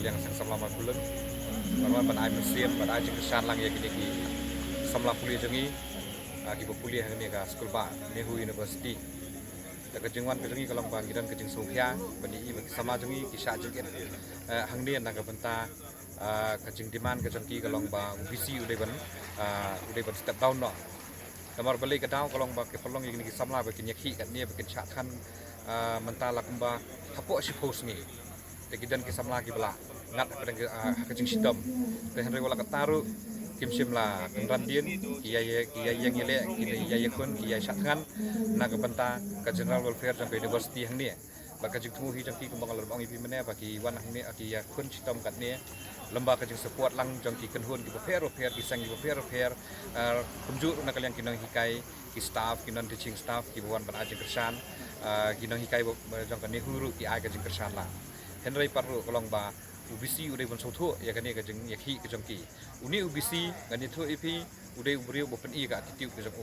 kalian sang samla bulan karena ban ai museum ban ai jengkesan lang ya kini ki samla puli jengi ki puli hang ni ka school ba Nehu University ta kejengwan kejengi kalau bangkiran kejeng Sophia bani i samla jengi ki sha jengket hang ni na ka benta kejeng diman kejengki kalau ba UBC udai ban step down no nomor balik ke daun kalau ba ke pelong ini ki samla ba ki nyekhi kat ni ba ki sha khan mentala kumba hapo si post ni tegidan ki samla ki bela ngat pada kejeng sidom teh henry wala kataru kim simla randian kiai yang ile kiai kun kiai satkan naga benta ke general welfare sampai university hang ni baka jeng temu hi jangki kembang lembang ipi mene bagi wan hang ni aki ya kun sidom kat ni lembaga jeng support lang jangki kenhun ki fair ki sang ki fair kunjuk nak kalian kinang hikai ki staff kinan teaching staff ki buan ban ajeng kersan kinang hikai jang kan Nehu ki ai ka jeng kersan la henry paru kolong ba UBC udai ban sotho ya kan ka jeng yakhi ka jangki uni UBC ngani thu ipi udai ubrio bopen i ka attitude ka jang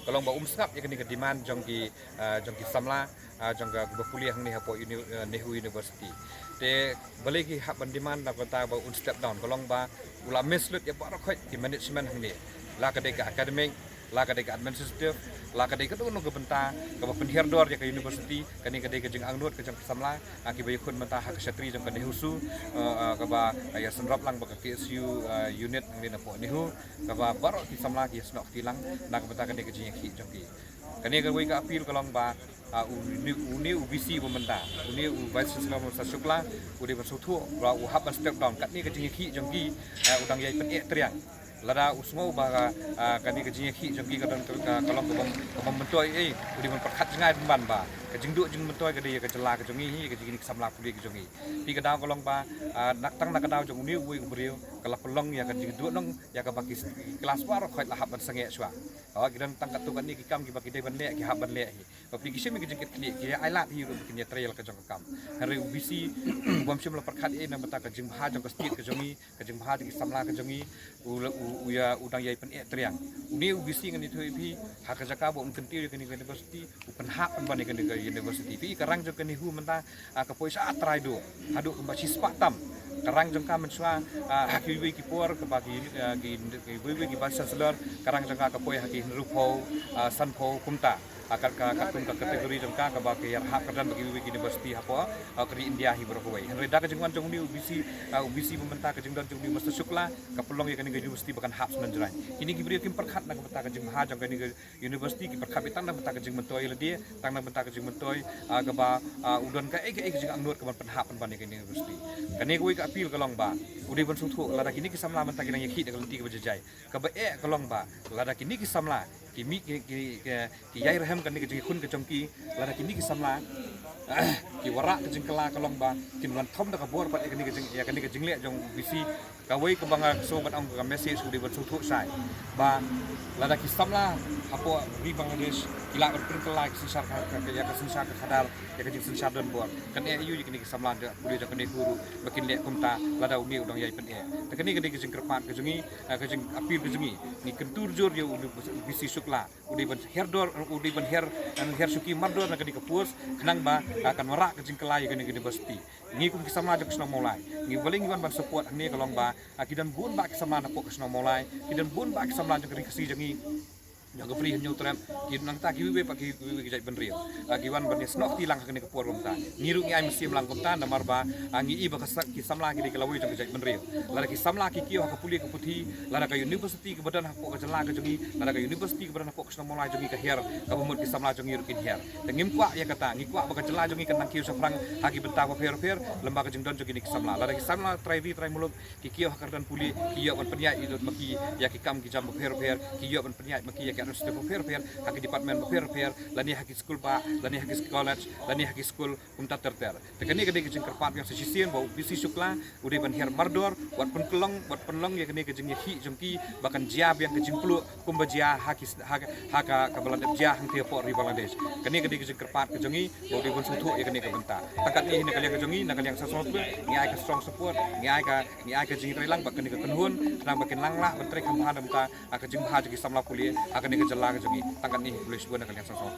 kolong ba umsap ya kan ka demand jangki samla jangka bapuli hang ni hapo Nehu University te balik ki hak ban demand na kata ba un step down kolong ba ula meslut ya ba khoi ki management hang ni la ka ka academic la ka administrative la ka ka tu no ka benta ka ba penhiar dor ya ka university kani ka ka jeng angnut ka jang samla aki bayi kun menta hak ksatri jang ka Nehu su ka ba ya senrap lang ba ka KSU unit ngi na po Nehu ka ba baro ki samla ki snok tilang na ka benta ka jeng ki jang ki kani ka wi ka appeal kalong ba uni UBC pementa uni vice chancellor Sasukla udi bersuthu ra u hab step down kat ni ka jeng ki jang ki udang yai pen triang lada usmo ba kani ke jing khi jong ki ka dan kalong ko mentoi udi men perkhat jangai ban ba ke jing du jing mentoi ke dia ke jela ke jongi hi ke jing samla puli ke jongi pi ka daw kalong ba nak tang nak daw jong ni ui brio kala pelong ya ke jing du nong ya ka baki kelas war khoi la hab ban sange swa gidan tang ka tu kan ni ki kam ki baki dai ban le ki hab ban le hi pa pi ki sim ki jing ki ki ai lat hi ru ki ni trail ke jong kam hari UBC bom sim la perkhat na mata ke jing bha jong ka stit ke jongi ke jing bha jing samla ke jongi uya udang yai pen triang uni UBC ngani thu ipi hak jaka bo unkentir ke university upen hak ban ke university pi karang jong ke Nehu menta ka poisa atrai do hadu ke basis patam karang jong ka mensua hak wi ki por ke bagi ki wi ki vice chancellor karang jong ka poi hak rupo sanpo kumta akan ka kategori jong ka bagi hak kedan bagi wi university hapo ke India hi berhoi henry da ke jengwan jong ni UBC pementa ke jengdan jong ni Master Sukla ka pelong ya ke university bahkan hak sunan jerai ini ki beri kim perkhat na beta ke jeng ha jong ke university ki perkhat bitang na beta ke jeng mentoi le dia tang na beta ke jeng mentoi ke ba udon ka ke jeng angnut ke ban hak ban ke university kani ko ka appeal kalong ba udi ban suthu lada kini ki samla menta ki nang yakhi de kalti ke bejai ka ba kalong ba lada kini ki samla kimi ki yai rahem kan ni ke khun ke chongki lada kini ki samla ki wara ke jeng kala kalong ba kin wan thom da ka bor pat kini ke jeng ya kini ke jeng le jong UBC ka wei ke banga so ban ong ka message udi ban suthu sai ba lada ki samla hapo ri Bangladesh kila ber kala ki sensar ka ya ka sensar ka khadal ya ka jeng sensar don bor kan yu kini ki samla da puli da kini guru makin le kumta lada uni udang yai pen ta kini ke jeng kerpat ke jengi ke jeng apil ke jengi ni kentur jor ya UBC Sukla udi ban herdor udi ban her suki mardor na kini ke pus kenang ba akan merak ke jeng kelai ke university ni kum ki samla jok sno mulai ni boling ban support ni kalong ba kidan bun ba ki samla na po sno mulai kidan bun ba ki samla jok kasi jengi yang kepri hanya utram nang ta kiwi pagi kiwi jai benrio kiwan ban snok tilang kene ke por komta niru ngi ai mesti melang komta namar ba angi i ba ki samla ki kelawi jong jai benrio lara ki samla ki kio ha puli ke puthi lara ka university ke badan ha po ke jela ke jongi lara ka university ke badan ha po ke mulai jongi ke her ka bumut ki samla jongi rukin her tengim kwa ya kata ngi kwa ba ke jela jongi kan kio safrang hagi benta ba fer lembaga jeng don jongi ki samla lara ki samla trai muluk ki kio ha kardan puli kio ban penya idut maki ya ki kam ki jam fer kio ban penya maki ya harus de fair haki department fair lani haki school pa lani haki college lani haki school umta terter tekani kede kejeng kerpat yang sesisian bau UBC Sukla udah ban her mardor buat penlong ya kene kejeng hi jengki bahkan jiab yang kejeng pelu kumba jia haki haka kabalan jia hang tiapo ri Bangladesh kene kede kejeng kerpat kejengi bau de bon suthu ya kene ke benta takat ni kalian kejengi nak kalian sasot ni ai ka strong support ni ai ka jeng relang bahkan ke kenhun nang bakin langlah bentre kambahan benta kejeng ha jegi samla puli akan ni ke jela ke jongi tangkan ni boleh sebuah kalian sama-sama.